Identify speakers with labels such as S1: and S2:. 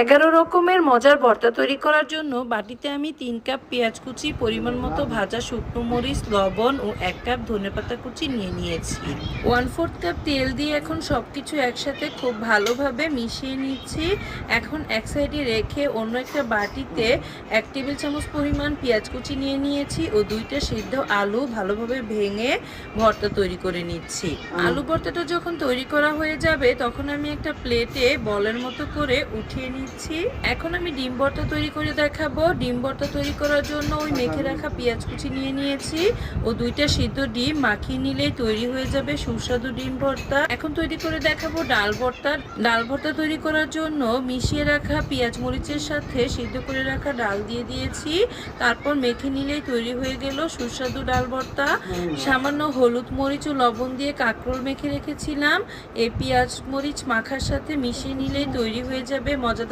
S1: 11 রকমের মজার ভর্তা তৈরি করার জন্য বাটিতে আমি 3 কাপ পেঁয়াজ কুচি, পরিমাণ মতো ভাজা শুকনো মরিচ, লবণ ও 1 কাপ ধনেপাতা কুচি নিয়ে নিয়েছি। 1/4 কাপ তেল দিয়ে এখন সব কিছু একসাথে খুব ভালোভাবে মিশিয়ে নিচ্ছি। এখন এক সাইডে রেখে অন্য একটা বাটিতে 1 টেবিল চামচ পরিমাণ পেঁয়াজ কুচি নিয়ে নিয়েছি ও 2টা সিদ্ধ আলু ভালোভাবে ভেঙে ভর্তা তৈরি করে নিচ্ছি। আলু ভর্তাটা যখন তৈরি করা হয়ে যাবে তখন আমি একটা প্লেটে বলের মতো করে উঠিয়ে নিচ্ছি। এখন আমি ডিম ভর্তা তৈরি করে দেখাবো। ডিম ভর্তা তৈরি করার জন্য ওই মেখে রাখা পেঁয়াজ কুচি নিয়ে নিয়েছি ও 2টা সিদ্ধ ডিম মাখিয়ে নিলেই তৈরি হয়ে যাবে সুস্বাদু ডিম ভর্তা। এখন তৈরি করে দেখাবো ডাল ভর্তা। ডাল ভর্তা তৈরি করার জন্য মিশিয়ে রাখা পেঁয়াজ মরিচের সাথে সিদ্ধ করে রাখা ডাল দিয়ে দিয়েছি। তারপর মেখে নিলেই তৈরি হয়ে গেল সুস্বাদু ডাল ভর্তা। সামান্য হলুদ, মরিচ ও লবণ দিয়ে কাঁকরোল মেখে রেখেছিলাম। এই পেঁয়াজ মরিচ মাখার সাথে মিশিয়ে নিলেই তৈরি হয়ে যাবে মজাদার